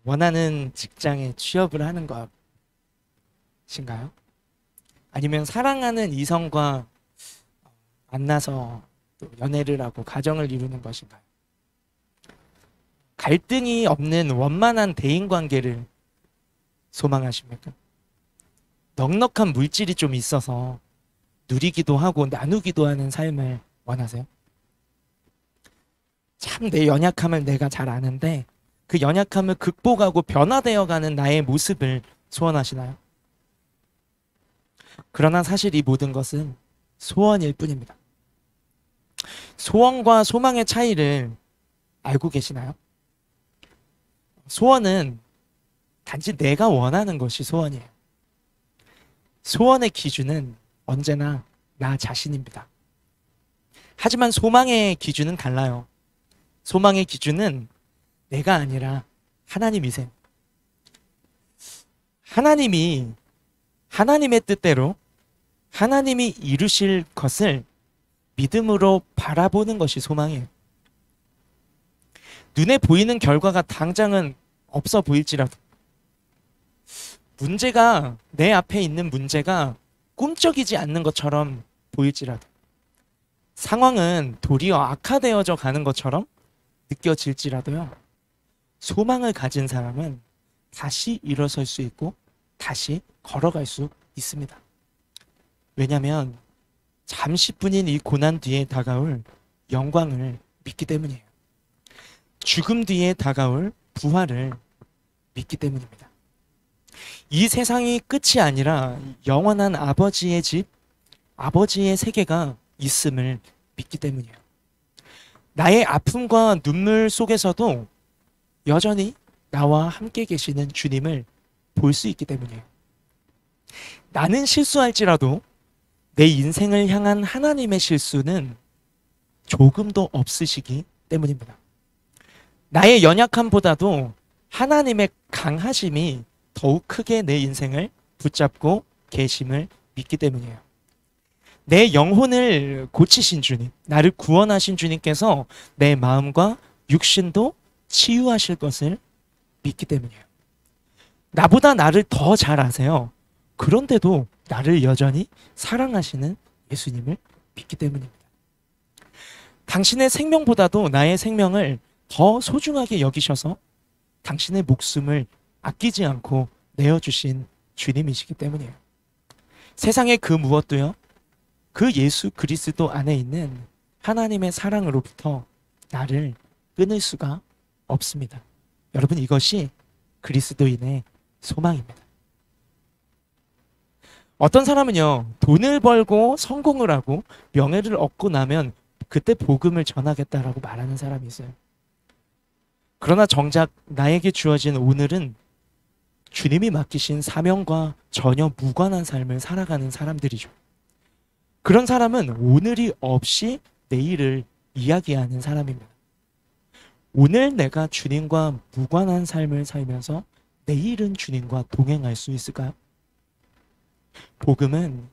원하는 직장에 취업을 하는 것인가요? 아니면 사랑하는 이성과 만나서 또 연애를 하고 가정을 이루는 것인가요? 갈등이 없는 원만한 대인 관계를 소망하십니까? 넉넉한 물질이 좀 있어서 누리기도 하고 나누기도 하는 삶을 원하세요? 참 내 연약함을 내가 잘 아는데 그 연약함을 극복하고 변화되어가는 나의 모습을 소원하시나요? 그러나 사실 이 모든 것은 소원일 뿐입니다. 소원과 소망의 차이를 알고 계시나요? 소원은 단지 내가 원하는 것이 소원이에요. 소원의 기준은 언제나 나 자신입니다. 하지만 소망의 기준은 달라요. 소망의 기준은 내가 아니라 하나님이세요. 하나님이 하나님의 뜻대로 하나님이 이루실 것을 믿음으로 바라보는 것이 소망이에요. 눈에 보이는 결과가 당장은 없어 보일지라도 문제가 내 앞에 있는 문제가 꿈쩍이지 않는 것처럼 보일지라도 상황은 도리어 악화되어져 가는 것처럼 느껴질지라도요. 소망을 가진 사람은 다시 일어설 수 있고 다시 걸어갈 수 있습니다. 왜냐하면 잠시뿐인 이 고난 뒤에 다가올 영광을 믿기 때문이에요. 죽음 뒤에 다가올 부활을 믿기 때문입니다. 이 세상이 끝이 아니라 영원한 아버지의 집, 아버지의 세계가 있음을 믿기 때문이에요. 나의 아픔과 눈물 속에서도 여전히 나와 함께 계시는 주님을 볼 수 있기 때문이에요. 나는 실수할지라도 내 인생을 향한 하나님의 실수는 조금도 없으시기 때문입니다. 나의 연약함보다도 하나님의 강하심이 더욱 크게 내 인생을 붙잡고 계심을 믿기 때문이에요. 내 영혼을 고치신 주님, 나를 구원하신 주님께서 내 마음과 육신도 치유하실 것을 믿기 때문이에요. 나보다 나를 더 잘 아세요. 그런데도 나를 여전히 사랑하시는 예수님을 믿기 때문입니다. 당신의 생명보다도 나의 생명을 더 소중하게 여기셔서 당신의 목숨을 아끼지 않고 내어주신 주님이시기 때문이에요. 세상의 그 무엇도요, 그 예수 그리스도 안에 있는 하나님의 사랑으로부터 나를 끊을 수가 없습니다. 여러분, 이것이 그리스도인의 소망입니다. 어떤 사람은요, 돈을 벌고 성공을 하고 명예를 얻고 나면 그때 복음을 전하겠다라고 말하는 사람이 있어요. 그러나 정작 나에게 주어진 오늘은 주님이 맡기신 사명과 전혀 무관한 삶을 살아가는 사람들이죠. 그런 사람은 오늘이 없이 내일을 이야기하는 사람입니다. 오늘 내가 주님과 무관한 삶을 살면서 내일은 주님과 동행할 수 있을까요? 복음은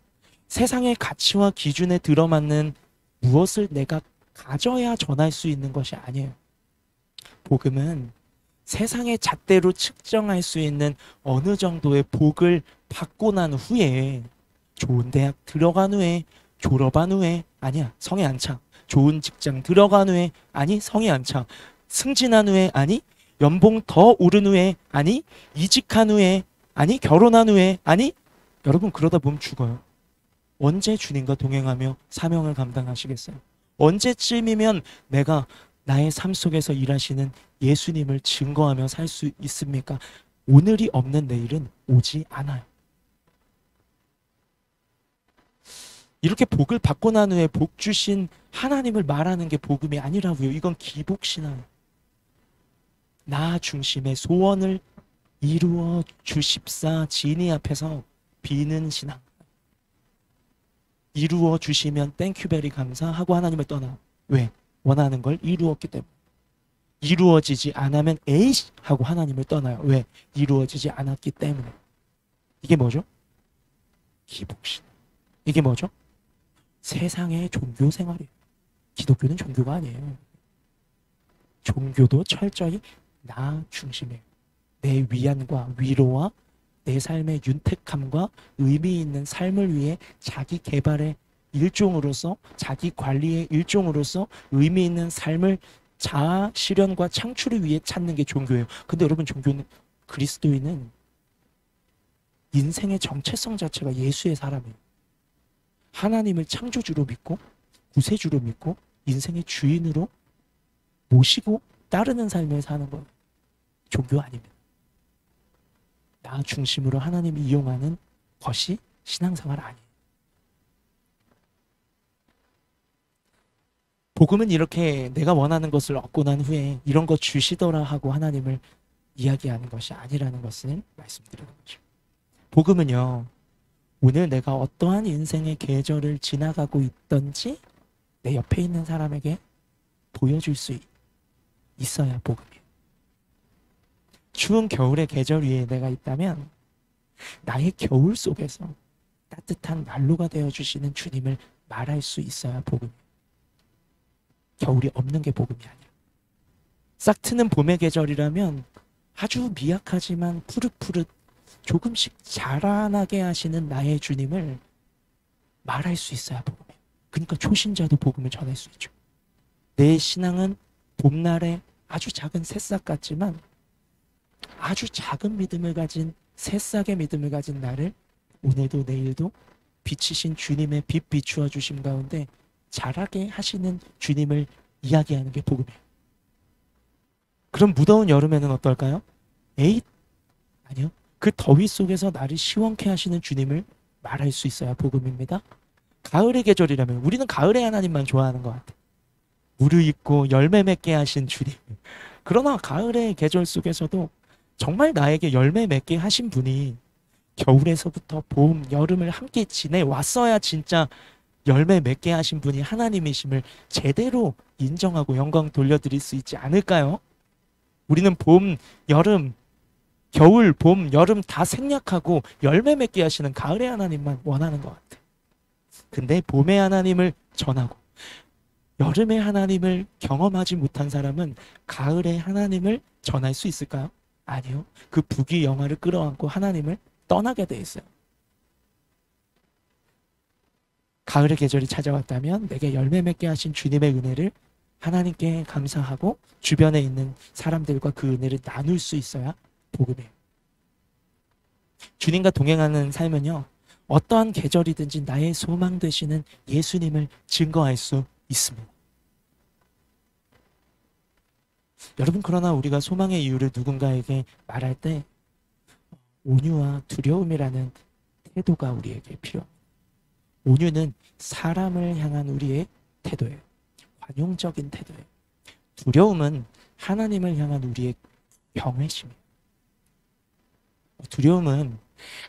세상의 가치와 기준에 들어맞는 무엇을 내가 가져야 전할 수 있는 것이 아니에요. 복음은 세상의 잣대로 측정할 수 있는 어느 정도의 복을 받고 난 후에 좋은 대학 들어간 후에 졸업한 후에 아니야 성에 안 차. 좋은 직장 들어간 후에 아니 성에 안 차. 승진한 후에 아니 연봉 더 오른 후에 아니 이직한 후에 아니 결혼한 후에 아니 여러분 그러다 보면 죽어요. 언제 주님과 동행하며 사명을 감당하시겠어요? 언제쯤이면 내가 나의 삶 속에서 일하시는 예수님을 증거하며 살 수 있습니까? 오늘이 없는 내일은 오지 않아요. 이렇게 복을 받고 난 후에 복 주신 하나님을 말하는 게 복음이 아니라고요. 이건 기복신앙. 나 중심의 소원을 이루어 주십사 진이 앞에서 비는 신앙. 이루어 주시면 땡큐베리 감사하고 하나님을 떠나. 왜? 원하는 걸 이루었기 때문에. 이루어지지 않으면 에이씨 하고 하나님을 떠나요. 왜? 이루어지지 않았기 때문에. 이게 뭐죠? 기복신. 이게 뭐죠? 세상의 종교 생활이에요. 기독교는 종교가 아니에요. 종교도 철저히 나 중심이에요. 내 위안과 위로와 내 삶의 윤택함과 의미 있는 삶을 위해 자기 개발의 일종으로서, 자기 관리의 일종으로서 의미 있는 삶을 자아 실현과 창출을 위해 찾는 게 종교예요. 근데 여러분, 종교는, 그리스도인은 인생의 정체성 자체가 예수의 사람이에요. 하나님을 창조주로 믿고 구세주로 믿고 인생의 주인으로 모시고 따르는 삶을 사는 거예요. 종교 아닙니다. 나 중심으로 하나님이 이용하는 것이 신앙생활 아니에요. 복음은 이렇게 내가 원하는 것을 얻고 난 후에 이런 거 주시더라 하고 하나님을 이야기하는 것이 아니라는 것을 말씀드리는 거죠. 복음은요, 오늘 내가 어떠한 인생의 계절을 지나가고 있던지 내 옆에 있는 사람에게 보여줄 수 있어야 복음이에요. 추운 겨울의 계절 위에 내가 있다면 나의 겨울 속에서 따뜻한 난로가 되어주시는 주님을 말할 수 있어야 복음이에요. 겨울이 없는 게 복음이 아니야. 싹 트는 봄의 계절이라면 아주 미약하지만 푸릇푸릇 조금씩 자라나게 하시는 나의 주님을 말할 수 있어야 복음이에요. 그러니까 초신자도 복음을 전할 수 있죠. 내 신앙은 봄날에 아주 작은 새싹 같지만 아주 작은 믿음을 가진, 새싹의 믿음을 가진 나를 오늘도 내일도 빛이신 주님의 빛 비추어 주심 가운데 자라게 하시는 주님을 이야기하는 게 복음이에요. 그럼 무더운 여름에는 어떨까요? 에잇! 아니요. 그 더위 속에서 나를 시원케 하시는 주님을 말할 수 있어야 복음입니다. 가을의 계절이라면 우리는 가을의 하나님만 좋아하는 것 같아요. 무르익고 열매 맺게 하신 주님. 그러나 가을의 계절 속에서도 정말 나에게 열매 맺게 하신 분이 겨울에서부터 봄, 여름을 함께 지내왔어야 진짜 열매 맺게 하신 분이 하나님이심을 제대로 인정하고 영광 돌려드릴 수 있지 않을까요? 우리는 봄, 여름, 겨울, 봄, 여름 다 생략하고 열매 맺게 하시는 가을의 하나님만 원하는 것 같아요. 근데 봄의 하나님을 전하고 여름의 하나님을 경험하지 못한 사람은 가을의 하나님을 전할 수 있을까요? 아니요. 그 부귀 영화를 끌어안고 하나님을 떠나게 돼 있어요. 가을의 계절이 찾아왔다면 내게 열매 맺게 하신 주님의 은혜를 하나님께 감사하고 주변에 있는 사람들과 그 은혜를 나눌 수 있어야 복음이에요. 주님과 동행하는 삶은요, 어떠한 계절이든지 나의 소망 되시는 예수님을 증거할 수 있습니다. 여러분, 그러나 우리가 소망의 이유를 누군가에게 말할 때 온유와 두려움이라는 태도가 우리에게 필요합니다. 온유는 사람을 향한 우리의 태도예요. 관용적인 태도예요. 두려움은 하나님을 향한 우리의 경외심이에요. 두려움은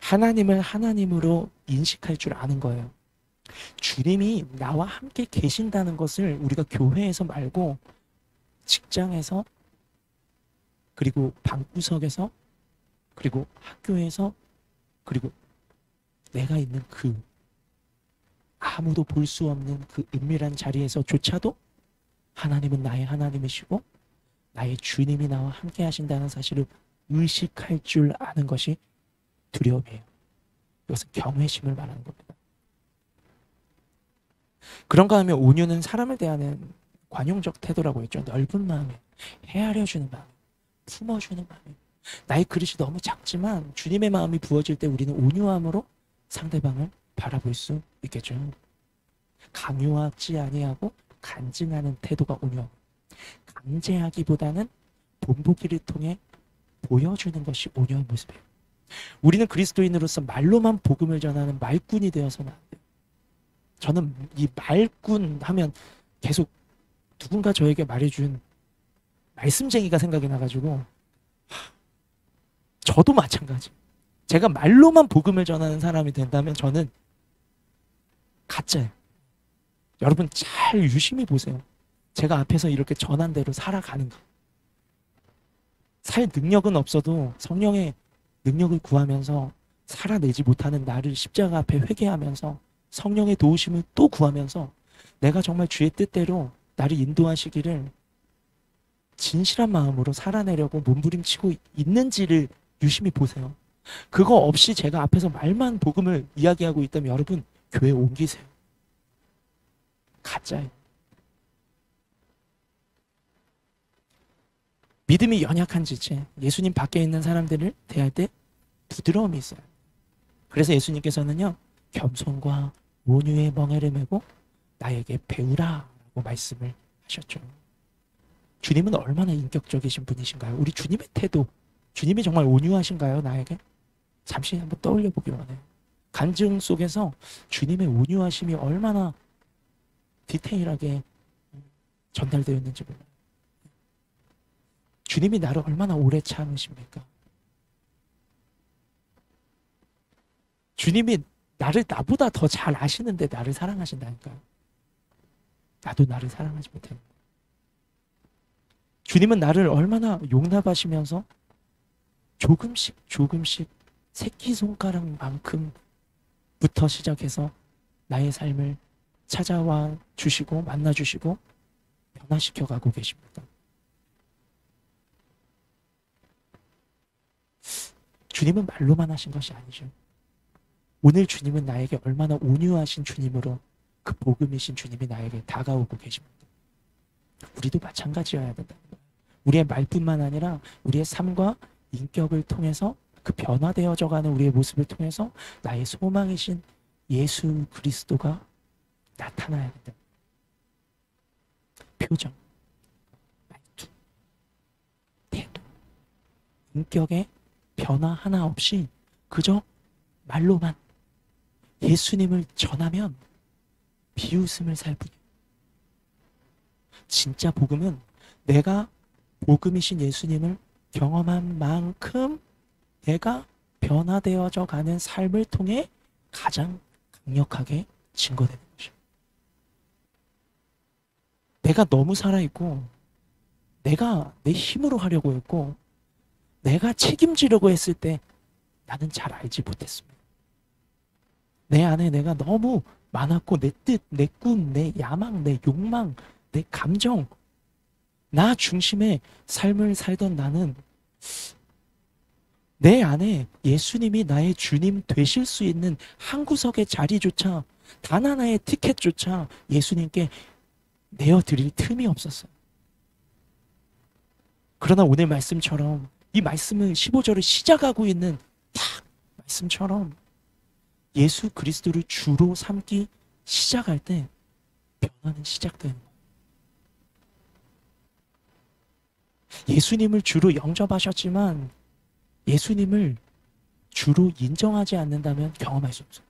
하나님을 하나님으로 인식할 줄 아는 거예요. 주님이 나와 함께 계신다는 것을 우리가 교회에서 말고 직장에서, 그리고 방구석에서, 그리고 학교에서, 그리고 내가 있는 그 아무도 볼 수 없는 그 은밀한 자리에서조차도 하나님은 나의 하나님이시고 나의 주님이 나와 함께 하신다는 사실을 의식할 줄 아는 것이 두려움이에요. 이것은 경외심을 말하는 겁니다. 그런가 하면 온유는 사람을 대하는 관용적 태도라고 했죠. 넓은 마음에 헤아려주는 마음, 품어주는 마음. 나의 그릇이 너무 작지만 주님의 마음이 부어질 때 우리는 온유함으로 상대방을 바라볼 수 있겠죠. 강요하지 아니하고 간증하는 태도가 온유함. 강제하기보다는 본보기를 통해 보여주는 것이 온유한 모습이에요. 우리는 그리스도인으로서 말로만 복음을 전하는 말꾼이 되어서는 안 돼요. 저는 이 말꾼 하면 계속 누군가 저에게 말해준 말씀쟁이가 생각이 나가지고, 저도 마찬가지. 제가 말로만 복음을 전하는 사람이 된다면 저는 가짜예요. 여러분 잘 유심히 보세요. 제가 앞에서 이렇게 전한 대로 살아가는가. 살 능력은 없어도 성령의 능력을 구하면서 살아내지 못하는 나를 십자가 앞에 회개하면서 성령의 도우심을 또 구하면서 내가 정말 주의 뜻대로 나를 인도하시기를 진실한 마음으로 살아내려고 몸부림치고 있는지를 유심히 보세요. 그거 없이 제가 앞에서 말만 복음을 이야기하고 있다면 여러분 교회 옮기세요. 가짜예요. 믿음이 연약한 지체, 예수님 밖에 있는 사람들을 대할 때 부드러움이 있어요. 그래서 예수님께서는요, 겸손과 온유의 멍에를 메고 나에게 배우라라고 말씀을 하셨죠. 주님은 얼마나 인격적이신 분이신가요? 우리 주님의 태도, 주님이 정말 온유하신가요, 나에게? 잠시 한번 떠올려 보기 원해요. 간증 속에서 주님의 온유하심이 얼마나 디테일하게 전달되어 있는지 몰라요. 주님이 나를 얼마나 오래 참으십니까? 주님이 나를 나보다 더 잘 아시는데 나를 사랑하신다니까요. 나도 나를 사랑하지 못해요. 주님은 나를 얼마나 용납하시면서 조금씩 새끼손가락만큼부터 시작해서 나의 삶을 찾아와 주시고 만나 주시고 변화시켜 가고 계십니다. 주님은 말로만 하신 것이 아니죠. 오늘 주님은 나에게 얼마나 온유하신 주님으로 그 복음이신 주님이 나에게 다가오고 계십니다. 우리도 마찬가지여야 된다는 거예요. 우리의 말뿐만 아니라 우리의 삶과 인격을 통해서 그 변화되어져 가는 우리의 모습을 통해서 나의 소망이신 예수 그리스도가 나타나야 된다. 표정, 말투, 태도, 인격의 변화 하나 없이 그저 말로만 예수님을 전하면 비웃음을 살 뿐이에요. 진짜 복음은 내가 복음이신 예수님을 경험한 만큼 내가 변화되어져 가는 삶을 통해 가장 강력하게 증거되는 것이에요. 내가 너무 살아있고 내가 내 힘으로 하려고 했고 내가 책임지려고 했을 때 나는 잘 알지 못했습니다. 내 안에 내가 너무 많았고 내 뜻, 내 꿈, 내 야망, 내 욕망, 내 감정, 나 중심의 삶을 살던 나는 내 안에 예수님이 나의 주님 되실 수 있는 한 구석의 자리조차 단 하나의 티켓조차 예수님께 내어드릴 틈이 없었어요. 그러나 오늘 말씀처럼 이 말씀을 15절을 시작하고 있는 딱 말씀처럼 예수 그리스도를 주로 삼기 시작할 때 변화는 시작되는 거예요. 예수님을 주로 영접하셨지만 예수님을 주로 인정하지 않는다면 경험할 수 없어요.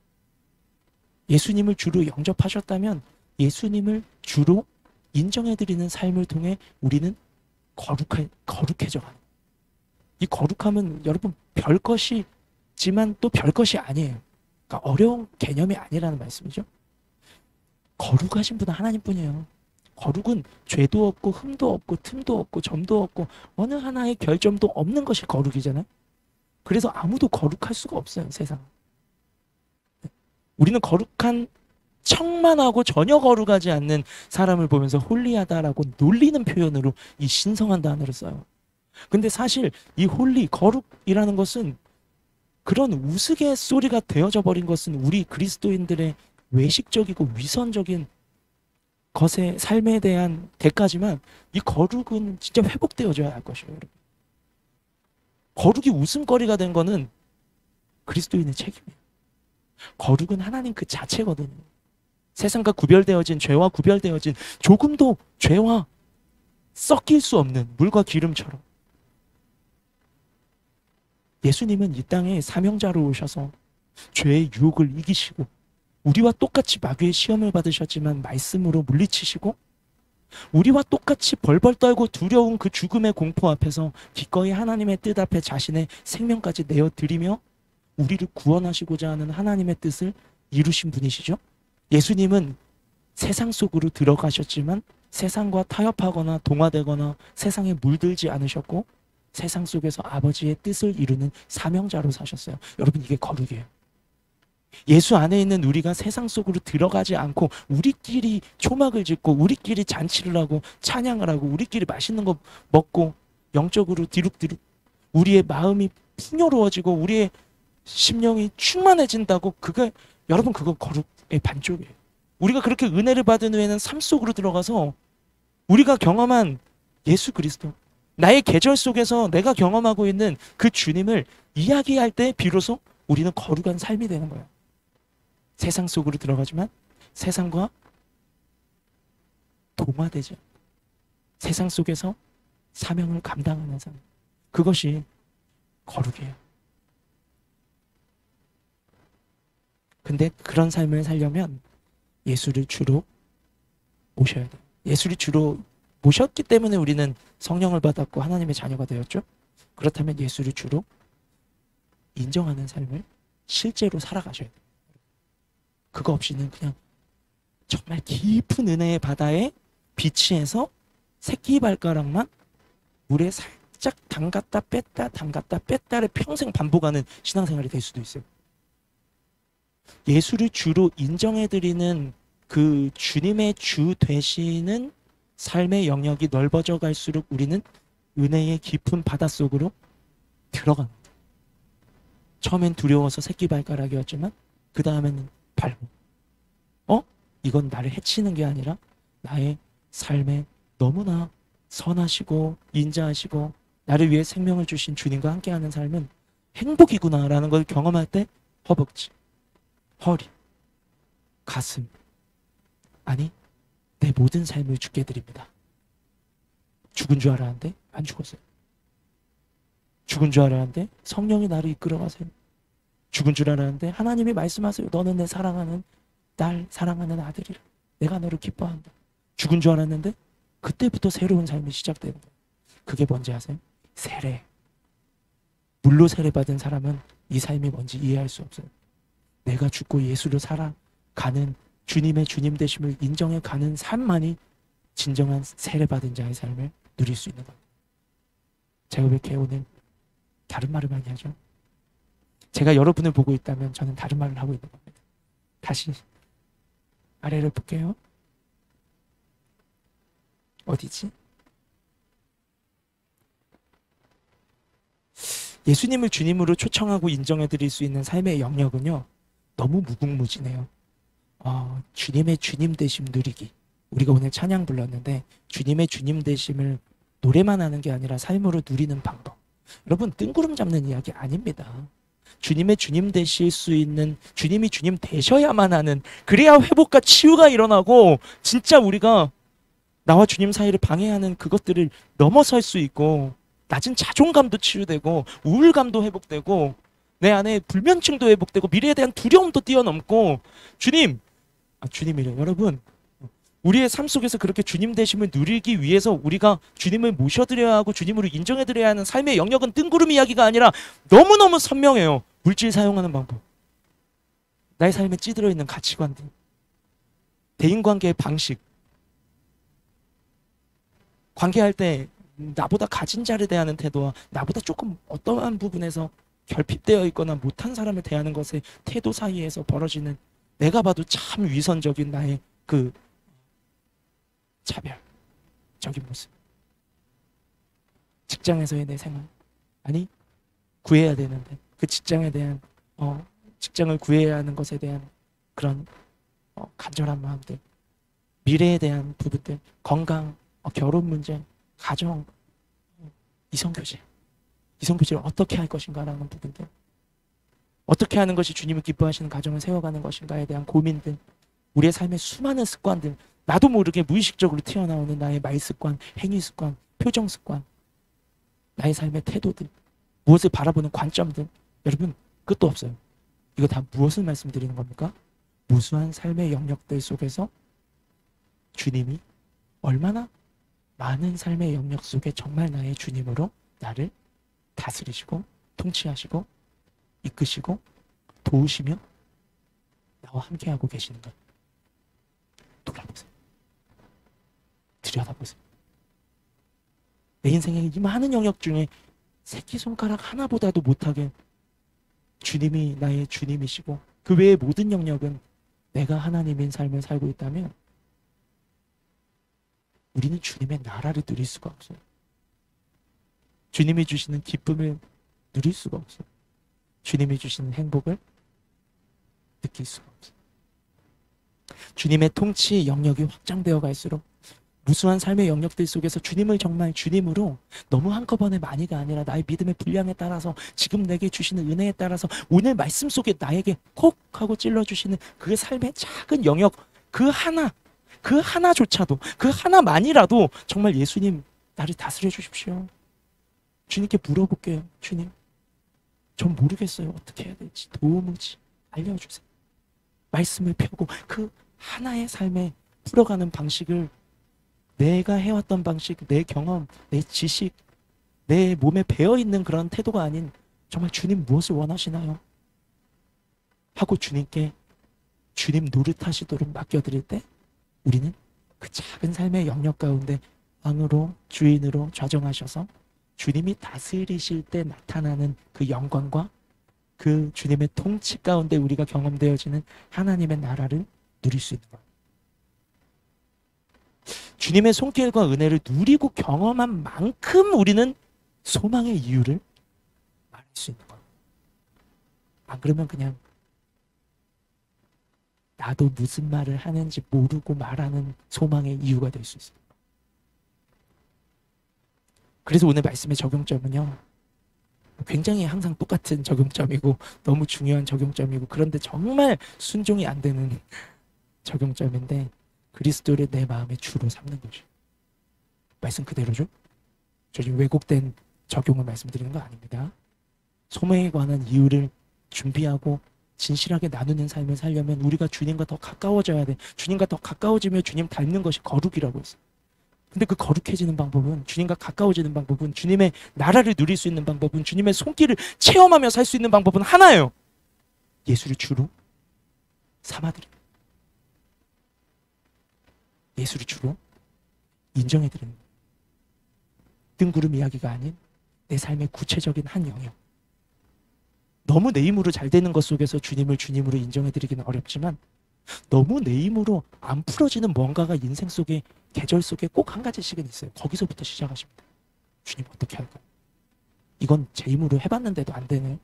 예수님을 주로 영접하셨다면 예수님을 주로 인정해드리는 삶을 통해 우리는 거룩해져 가는 거예요. 이 거룩함은 여러분 별것이지만 또 별것이 아니에요. 그러니까 어려운 개념이 아니라는 말씀이죠. 거룩하신 분은 하나님뿐이에요. 거룩은 죄도 없고 흠도 없고 틈도 없고 점도 없고 어느 하나의 결점도 없는 것이 거룩이잖아요. 그래서 아무도 거룩할 수가 없어요, 세상. 우리는 거룩한 척만 하고 전혀 거룩하지 않는 사람을 보면서 홀리하다라고 놀리는 표현으로 이 신성한 단어를 써요. 근데 사실 이 홀리, 거룩이라는 것은 그런 우스갯소리가 되어져 버린 것은 우리 그리스도인들의 외식적이고 위선적인 것의 삶에 대한 대가지만 이 거룩은 진짜 회복되어져야 할 것이에요, 여러분. 거룩이 웃음거리가 된 거는 그리스도인의 책임이에요. 거룩은 하나님 그 자체거든요. 세상과 구별되어진, 죄와 구별되어진, 조금도 죄와 섞일 수 없는 물과 기름처럼 예수님은 이 땅에 사명자로 오셔서 죄의 유혹을 이기시고 우리와 똑같이 마귀의 시험을 받으셨지만 말씀으로 물리치시고 우리와 똑같이 벌벌 떨고 두려운 그 죽음의 공포 앞에서 기꺼이 하나님의 뜻 앞에 자신의 생명까지 내어드리며 우리를 구원하시고자 하는 하나님의 뜻을 이루신 분이시죠. 예수님은 세상 속으로 들어가셨지만 세상과 타협하거나 동화되거나 세상에 물들지 않으셨고 세상 속에서 아버지의 뜻을 이루는 사명자로 사셨어요. 여러분, 이게 거룩이에요. 예수 안에 있는 우리가 세상 속으로 들어가지 않고 우리끼리 초막을 짓고 우리끼리 잔치를 하고 찬양을 하고 우리끼리 맛있는 거 먹고 영적으로 디룩디룩 우리의 마음이 풍요로워지고 우리의 심령이 충만해진다고 그게 여러분 그거 거룩의 반쪽이에요. 우리가 그렇게 은혜를 받은 후에는 삶 속으로 들어가서 우리가 경험한 예수 그리스도 나의 계절 속에서 내가 경험하고 있는 그 주님을 이야기할 때 비로소 우리는 거룩한 삶이 되는 거예요. 세상 속으로 들어가지만 세상과 동화되죠. 세상 속에서 사명을 감당하는 삶. 그것이 거룩이에요. 근데 그런 삶을 살려면 예수를 주로 모셔야 돼요. 예수를 주로 모셨기 때문에 우리는 성령을 받았고 하나님의 자녀가 되었죠. 그렇다면 예수를 주로 인정하는 삶을 실제로 살아가셔야 돼요. 그거 없이는 그냥 정말 깊은 은혜의 바다에 비치해서 새끼발가락만 물에 살짝 담갔다 뺐다 담갔다 뺐다를 평생 반복하는 신앙생활이 될 수도 있어요. 예수를 주로 인정해드리는 그 주님의 주 되시는 삶의 영역이 넓어져 갈수록 우리는 은혜의 깊은 바닷속으로 들어갑니다. 처음엔 두려워서 새끼발가락이었지만 그 다음에는 발목. 이건 나를 해치는 게 아니라 나의 삶에 너무나 선하시고 인자하시고 나를 위해 생명을 주신 주님과 함께하는 삶은 행복이구나라는 걸 경험할 때 허벅지, 허리, 가슴 아니 내 모든 삶을 주께 드립니다. 죽은 줄 알았는데 안 죽었어요. 죽은 줄 알았는데 성령이 나를 이끌어가세요. 죽은 줄 알았는데 하나님이 말씀하세요. 너는 내 사랑하는 딸, 사랑하는 아들이라. 내가 너를 기뻐한다. 죽은 줄 알았는데 그때부터 새로운 삶이 시작되는 거예요. 그게 뭔지 아세요? 세례. 물로 세례받은 사람은 이 삶이 뭔지 이해할 수 없어요. 내가 죽고 예수로 살아가는 주님의 주님 되심을 인정해 가는 삶만이 진정한 세례받은 자의 삶을 누릴 수 있는 겁니다. 제가 왜 이렇게 오늘 다른 말을 많이 하죠? 제가 여러분을 보고 있다면 저는 다른 말을 하고 있는 겁니다. 다시 아래를 볼게요. 어디지? 예수님을 주님으로 초청하고 인정해드릴 수 있는 삶의 영역은요 너무 무궁무진해요. 주님의 주님 되심 누리기. 우리가 오늘 찬양 불렀는데 주님의 주님 되심을 노래만 하는 게 아니라 삶으로 누리는 방법. 여러분 뜬구름 잡는 이야기 아닙니다. 주님의 주님 되실 수 있는 주님이 주님 되셔야만 하는 그래야 회복과 치유가 일어나고 진짜 우리가 나와 주님 사이를 방해하는 그것들을 넘어설 수 있고 낮은 자존감도 치유되고 우울감도 회복되고 내 안에 불면증도 회복되고 미래에 대한 두려움도 뛰어넘고 주님이래 여러분 우리의 삶 속에서 그렇게 주님 되심을 누리기 위해서 우리가 주님을 모셔드려야 하고 주님으로 인정해드려야 하는 삶의 영역은 뜬구름 이야기가 아니라 너무너무 선명해요. 물질 사용하는 방법, 나의 삶에 찌들어 있는 가치관들, 대인관계의 방식, 관계할 때 나보다 가진 자를 대하는 태도와 나보다 조금 어떠한 부분에서 결핍되어 있거나 못한 사람을 대하는 것의 태도 사이에서 벌어지는 내가 봐도 참 위선적인 나의 그 차별적인 모습. 직장에서의 내 생활. 아니 구해야 되는데 그 직장에 대한 직장을 구해야 하는 것에 대한 그런 간절한 마음들, 미래에 대한 부분들, 건강, 결혼 문제, 가정, 이성교제를 어떻게 할 것인가라는 부분들, 어떻게 하는 것이 주님을 기뻐하시는 가정을 세워가는 것인가에 대한 고민들, 우리의 삶의 수많은 습관들, 나도 모르게 무의식적으로 튀어나오는 나의 말 습관, 행위 습관, 표정 습관, 나의 삶의 태도들, 무엇을 바라보는 관점들, 여러분 끝도 없어요. 이거 다 무엇을 말씀드리는 겁니까? 무수한 삶의 영역들 속에서 주님이 얼마나 많은 삶의 영역 속에 정말 나의 주님으로 나를 다스리시고 통치하시고 이끄시고 도우시며 나와 함께하고 계시는 것. 돌아보세요. 들여다보세요. 내 인생의 이 많은 영역 중에 새끼손가락 하나보다도 못하게 주님이 나의 주님이시고 그 외의 모든 영역은 내가 하나님인 삶을 살고 있다면 우리는 주님의 나라를 누릴 수가 없어요. 주님이 주시는 기쁨을 누릴 수가 없어요. 주님이 주시는 행복을 느낄 수가 없어요. 주님의 통치 영역이 확장되어 갈수록 무수한 삶의 영역들 속에서 주님을 정말 주님으로 너무 한꺼번에 많이가 아니라 나의 믿음의 분량에 따라서 지금 내게 주시는 은혜에 따라서 오늘 말씀 속에 나에게 콕 하고 찔러주시는 그 삶의 작은 영역 그 하나조차도 그 하나만이라도 정말 예수님 나를 다스려 주십시오. 주님께 물어볼게요. 주님 전 모르겠어요. 어떻게 해야 될지 도움을 알려주세요. 말씀을 펴고 그 하나의 삶에 풀어가는 방식을 내가 해왔던 방식, 내 경험, 내 지식, 내 몸에 배어있는 그런 태도가 아닌 정말 주님 무엇을 원하시나요? 하고 주님께 주님 노릇하시도록 맡겨드릴 때 우리는 그 작은 삶의 영역 가운데 왕으로 주인으로 좌정하셔서 주님이 다스리실 때 나타나는 그 영광과 그 주님의 통치 가운데 우리가 경험되어지는 하나님의 나라를 누릴 수 있는 거예요. 주님의 손길과 은혜를 누리고 경험한 만큼 우리는 소망의 이유를 말할 수 있는 거예요. 안 그러면 그냥 나도 무슨 말을 하는지 모르고 말하는 소망의 이유가 될 수 있어요. 그래서 오늘 말씀의 적용점은요. 굉장히 항상 똑같은 적용점이고 너무 중요한 적용점이고 그런데 정말 순종이 안 되는 적용점인데 그리스도를 내 마음의 주로 삼는 거죠. 말씀 그대로죠? 저 지금 왜곡된 적용을 말씀드리는 거 아닙니다. 소망에 관한 이유를 준비하고 진실하게 나누는 삶을 살려면 우리가 주님과 더 가까워져야 돼. 주님과 더 가까워지며 주님 닮는 것이 거룩이라고 했어요. 근데 그 거룩해지는 방법은 주님과 가까워지는 방법은 주님의 나라를 누릴 수 있는 방법은 주님의 손길을 체험하며 살 수 있는 방법은 하나예요. 예수를 주로 삼아드립니다. 예수를 주로 인정해드리는 거예요. 뜬구름 이야기가 아닌 내 삶의 구체적인 한 영역. 너무 내 힘으로 잘 되는 것 속에서 주님을 주님으로 인정해드리기는 어렵지만 너무 내 힘으로 안 풀어지는 뭔가가 인생 속에 계절 속에 꼭 한 가지씩은 있어요. 거기서부터 시작하십니다. 주님 어떻게 할까요? 이건 제 힘으로 해봤는데도 안 되네요.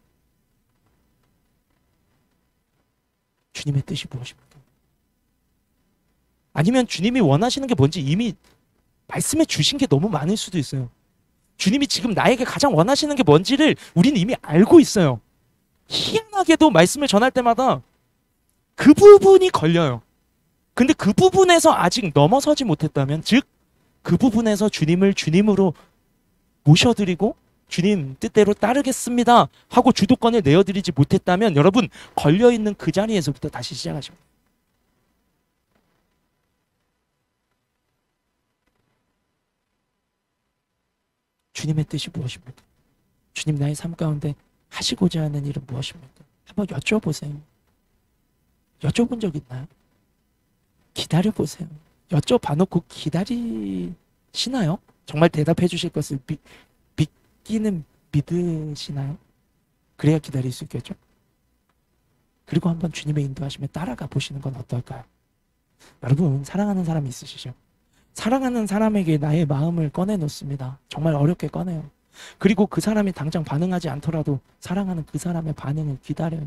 주님의 뜻이 무엇입니까? 아니면 주님이 원하시는 게 뭔지 이미 말씀해 주신 게 너무 많을 수도 있어요. 주님이 지금 나에게 가장 원하시는 게 뭔지를 우리는 이미 알고 있어요. 희한하게도 말씀을 전할 때마다 그 부분이 걸려요. 근데 그 부분에서 아직 넘어서지 못했다면, 즉 그 부분에서 주님을 주님으로 모셔드리고 주님 뜻대로 따르겠습니다 하고 주도권을 내어드리지 못했다면 여러분 걸려있는 그 자리에서부터 다시 시작하십니다. 주님의 뜻이 무엇입니까? 주님 나의 삶 가운데 하시고자 하는 일은 무엇입니까? 한번 여쭤보세요. 여쭤본 적 있나요? 기다려보세요. 여쭤봐놓고 기다리시나요? 정말 대답해 주실 것을 믿기는 믿으시나요? 그래야 기다릴 수 있겠죠? 그리고 한번 주님의 인도하심에 따라가 보시는 건 어떨까요? 여러분 사랑하는 사람이 있으시죠? 사랑하는 사람에게 나의 마음을 꺼내놓습니다. 정말 어렵게 꺼내요. 그리고 그 사람이 당장 반응하지 않더라도 사랑하는 그 사람의 반응을 기다려요.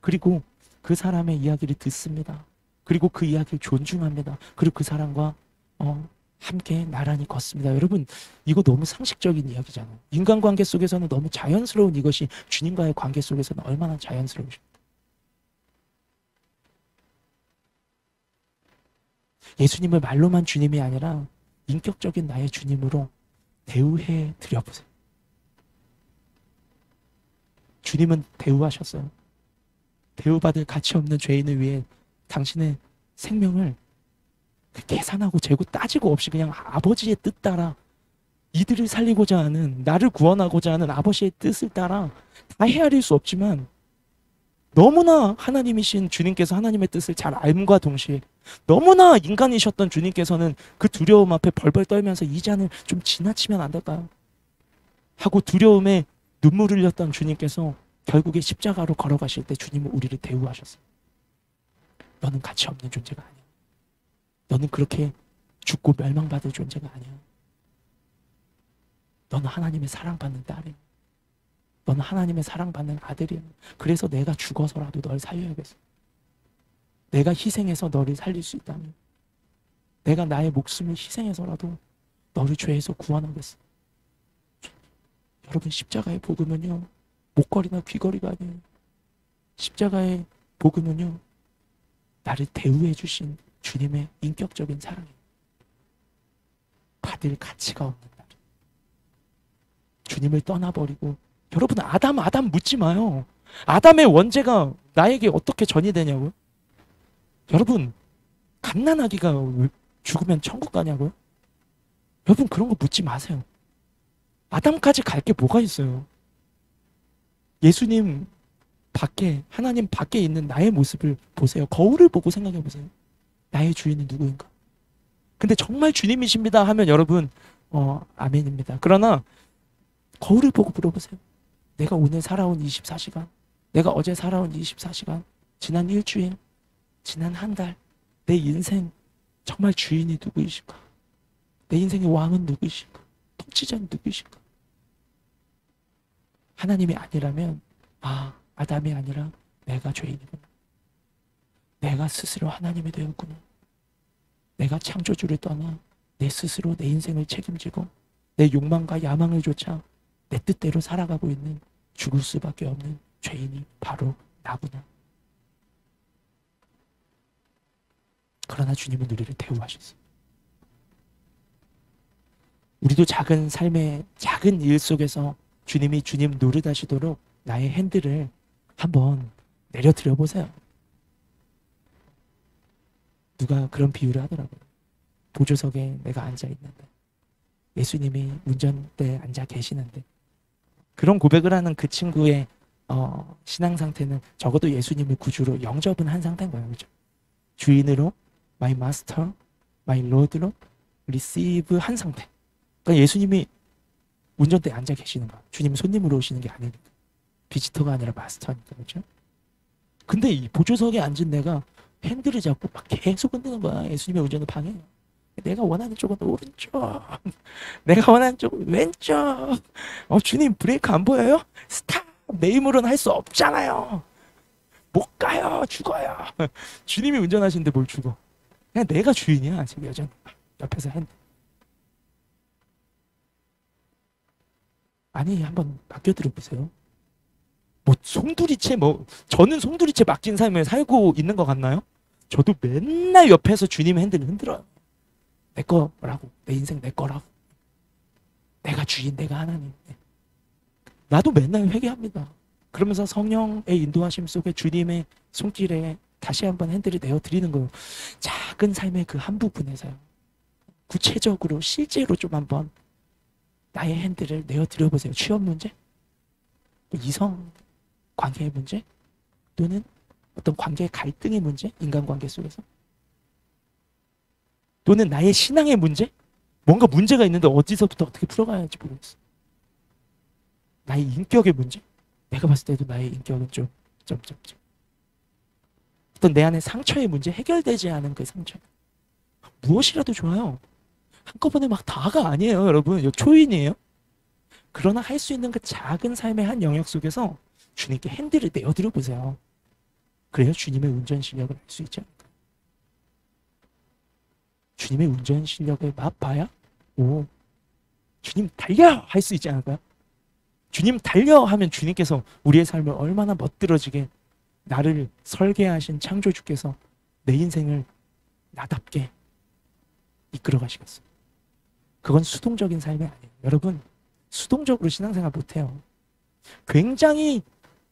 그리고 그 사람의 이야기를 듣습니다. 그리고 그 이야기를 존중합니다. 그리고 그 사람과 함께 나란히 걷습니다. 여러분 이거 너무 상식적인 이야기잖아요. 인간관계 속에서는 너무 자연스러운 이것이 주님과의 관계 속에서는 얼마나 자연스러우십니까? 예수님을 말로만 주님이 아니라 인격적인 나의 주님으로 대우해 드려보세요. 주님은 대우하셨어요. 대우받을 가치 없는 죄인을 위해 당신의 생명을 계산하고 재고 따지고 없이 그냥 아버지의 뜻 따라 이들을 살리고자 하는 나를 구원하고자 하는 아버지의 뜻을 따라 다 헤아릴 수 없지만 너무나 하나님이신 주님께서 하나님의 뜻을 잘 알음과 동시에 너무나 인간이셨던 주님께서는 그 두려움 앞에 벌벌 떨면서 이 잔을 좀 지나치면 안 될까요? 하고 두려움에 눈물을 흘렸던 주님께서 결국에 십자가로 걸어가실 때 주님은 우리를 대우하셨어요. 너는 가치 없는 존재가 아니야. 너는 그렇게 죽고 멸망받을 존재가 아니야. 너는 하나님의 사랑받는 딸이야. 너는 하나님의 사랑받는 아들이야. 그래서 내가 죽어서라도 널 살려야겠어. 내가 희생해서 너를 살릴 수 있다면, 내가 나의 목숨을 희생해서라도 너를 죄에서 구원하겠어. 여러분, 십자가의 복음은요, 목걸이나 귀걸이가 아니에요. 십자가의 복음은요, 나를 대우해 주신 주님의 인격적인 사랑이에요. 받을 가치가 없는 날. 주님을 떠나버리고, 여러분, 아담 묻지 마요. 아담의 원죄가 나에게 어떻게 전이 되냐고요? 여러분, 갓난아기가 죽으면 천국 가냐고요? 여러분, 그런 거 묻지 마세요. 아담까지 갈 게 뭐가 있어요? 예수님 밖에, 하나님 밖에 있는 나의 모습을 보세요. 거울을 보고 생각해 보세요. 나의 주인은 누구인가? 근데 정말 주님이십니다 하면 여러분, 아멘입니다. 그러나 거울을 보고 물어보세요. 내가 오늘 살아온 24시간, 내가 어제 살아온 24시간, 지난 일주일, 지난 한 달, 내 인생 정말 주인이 누구이실까? 내 인생의 왕은 누구이실까? 통치자는 누구이실까? 하나님이 아니라면, 아담이 아니라 내가 죄인이구나. 내가 스스로 하나님이 되었구나. 내가 창조주를 떠나 내 스스로 내 인생을 책임지고 내 욕망과 야망을 쫓아 내 뜻대로 살아가고 있는 죽을 수밖에 없는 죄인이 바로 나구나. 그러나 주님은 우리를 대우하셨어요. 우리도 작은 삶의 작은 일 속에서 주님이 주님 노릇하시도록 나의 핸들을 한번 내려드려 보세요. 누가 그런 비유를 하더라고요. 보조석에 내가 앉아 있는데 예수님이 운전대에 앉아 계시는데, 그런 고백을 하는 그 친구의 신앙 상태는 적어도 예수님을 구주로 영접은 한 상태인 거예요. 그렇죠? 주인으로, my master, my lord로 receive 한 상태. 그러니까 예수님이 운전대에 앉아 계시는 거야. 주님은 손님으로 오시는 게 아니니까. 비지터가 아니라 마스터니까. 그렇죠? 근데 이 보조석에 앉은 내가 핸들을 잡고 막 계속 흔드는 거야. 예수님의 운전을 방해해요. 내가 원하는 쪽은 오른쪽, 내가 원하는 쪽은 왼쪽. 주님 브레이크 안 보여요? 스탑! 내 힘으로는 할 수 없잖아요. 못 가요. 죽어요. 주님이 운전하시는데 뭘 죽어. 그냥 내가 주인이야. 지금 여전히 옆에서 핸들. 아니, 한번 맡겨드려 보세요. 송두리째 저는 송두리째 맡긴 삶을 살고 있는 것 같나요? 저도 맨날 옆에서 주님의 핸들을 흔들어요. 내 거라고, 내 인생 내 거라고, 내가 주인, 내가 하나님. 나도 맨날 회개합니다. 그러면서 성령의 인도하심 속에 주님의 손길에 다시 한번 핸들을 내어드리는 거예요. 작은 삶의 그 한 부분에서요. 구체적으로 실제로 좀 한번 나의 핸들을 내어드려보세요. 취업 문제, 이성 관계의 문제, 또는 어떤 관계 갈등의 문제, 인간관계 속에서, 또는 나의 신앙의 문제, 뭔가 문제가 있는데 어디서부터 어떻게 풀어가야 할지 모르겠어. 나의 인격의 문제, 내가 봤을 때도 나의 인격은 좀 점점점. 어떤 내 안에 상처의 문제, 해결되지 않은 그 상처, 무엇이라도 좋아요. 한꺼번에 막 다가 아니에요, 여러분. 이거 초인이에요. 그러나 할 수 있는 그 작은 삶의 한 영역 속에서 주님께 핸들을 내어드려 보세요. 그래야 주님의 운전 실력을 알 수 있지 않을까. 주님의 운전 실력을 맛봐야 주님 달려! 할 수 있지 않을까요? 주님 달려! 하면 주님께서 우리의 삶을 얼마나 멋들어지게, 나를 설계하신 창조주께서 내 인생을 나답게 이끌어 가시겠어요. 그건 수동적인 삶이 아니에요. 여러분, 수동적으로 신앙생활 못해요. 굉장히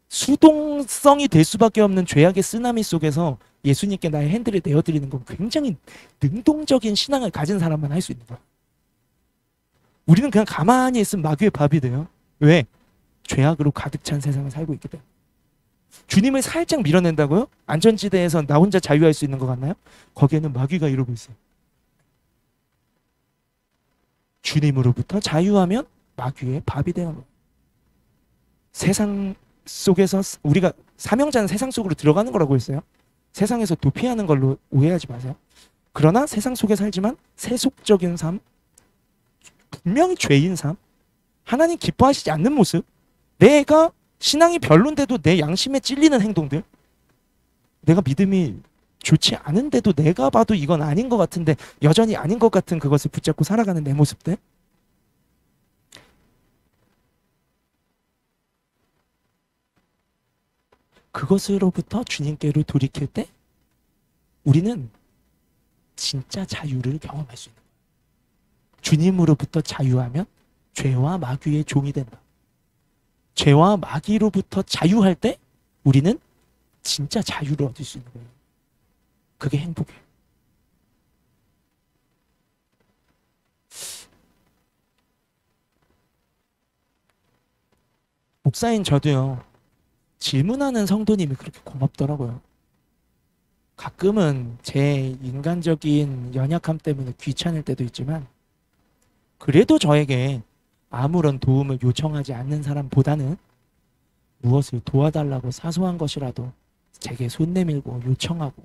수동성이 될 수밖에 없는 죄악의 쓰나미 속에서 예수님께 나의 핸들을 내어드리는 건 굉장히 능동적인 신앙을 가진 사람만 할 수 있는 거야. 우리는 그냥 가만히 있으면 마귀의 밥이 돼요. 왜? 죄악으로 가득 찬 세상을 살고 있기 때문에. 주님을 살짝 밀어낸다고요? 안전지대에서 나 혼자 자유할 수 있는 것 같나요? 거기에는 마귀가 이러고 있어요. 주님으로부터 자유하면 마귀의 밥이 되는 거예요. 세상 속에서 우리가 사명자는 세상 속으로 들어가는 거라고 했어요. 세상에서 도피하는 걸로 오해하지 마세요. 그러나 세상 속에 살지만 세속적인 삶, 분명히 죄인 삶, 하나님 기뻐하시지 않는 모습, 내가 신앙이 별론데도 내 양심에 찔리는 행동들, 내가 믿음이 좋지 않은데도 내가 봐도 이건 아닌 것 같은데 여전히 아닌 것 같은 그것을 붙잡고 살아가는 내 모습들, 그것으로부터 주님께로 돌이킬 때 우리는 진짜 자유를 경험할 수 있는 거예요. 주님으로부터 자유하면 죄와 마귀의 종이 된다. 죄와 마귀로부터 자유할 때 우리는 진짜 자유를 얻을 수 있는 거예요. 그게 행복이에요. 목사인 저도요, 질문하는 성도님이 그렇게 고맙더라고요. 가끔은 제 인간적인 연약함 때문에 귀찮을 때도 있지만 그래도 저에게 아무런 도움을 요청하지 않는 사람보다는 무엇을 도와달라고 사소한 것이라도 제게 손 내밀고 요청하고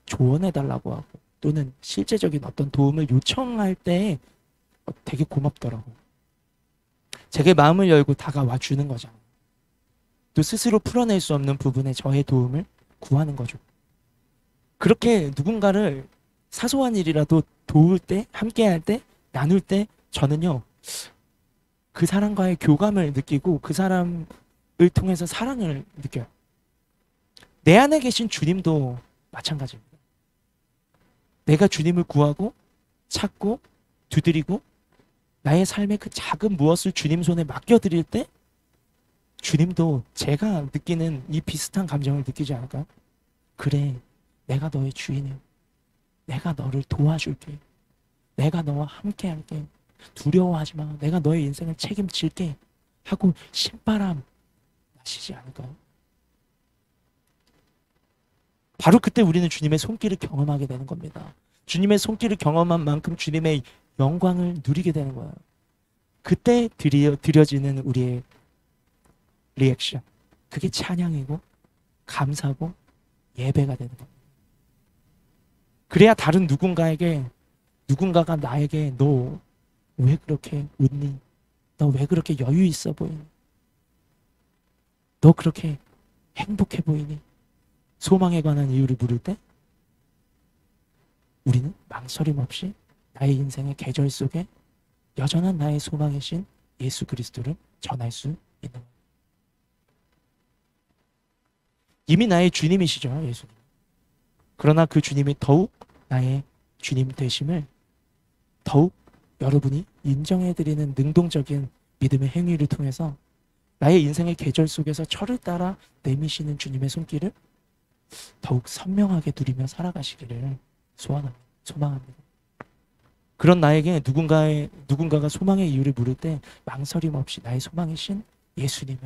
조언해달라고 하고 또는 실제적인 어떤 도움을 요청할 때 되게 고맙더라고요. 제게 마음을 열고 다가와 주는 거잖아요. 또 스스로 풀어낼 수 없는 부분에 저의 도움을 구하는 거죠. 그렇게 누군가를 사소한 일이라도 도울 때, 함께할 때, 나눌 때 저는요, 그 사람과의 교감을 느끼고 그 사람을 통해서 사랑을 느껴요. 내 안에 계신 주님도 마찬가지입니다. 내가 주님을 구하고 찾고 두드리고 나의 삶의 그 작은 무엇을 주님 손에 맡겨드릴 때 주님도 제가 느끼는 이 비슷한 감정을 느끼지 않을까요? 그래, 내가 너의 주인이야. 내가 너를 도와줄게. 내가 너와 함께 할게. 두려워하지 마. 내가 너의 인생을 책임질게. 하고 신바람 나시지 않을까요? 바로 그때 우리는 주님의 손길을 경험하게 되는 겁니다. 주님의 손길을 경험한 만큼 주님의 영광을 누리게 되는 거예요. 그때 드려지는 우리의 리액션, 그게 찬양이고 감사고 예배가 되는 겁니다. 그래야 다른 누군가가 나에게 너 왜 그렇게 웃니? 너 왜 그렇게 여유 있어 보이니? 너 그렇게 행복해 보이니? 소망에 관한 이유를 물을 때 우리는 망설임 없이 나의 인생의 계절 속에 여전한 나의 소망이신 예수 그리스도를 전할 수 있는 겁니다. 이미 나의 주님이시죠, 예수님. 그러나 그 주님이 더욱 나의 주님 되심을 더욱 여러분이 인정해드리는 능동적인 믿음의 행위를 통해서 나의 인생의 계절 속에서 저를 따라 내미시는 주님의 손길을 더욱 선명하게 누리며 살아가시기를 소망합니다. 그런 나에게 누군가가 소망의 이유를 물을 때 망설임 없이 나의 소망이신 예수님을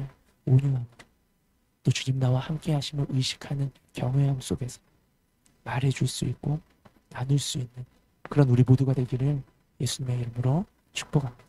온유합니다. 또 주님 나와 함께 하심을 의식하는 경외함 속에서 말해줄 수 있고 나눌 수 있는 그런 우리 모두가 되기를 예수님의 이름으로 축복합니다.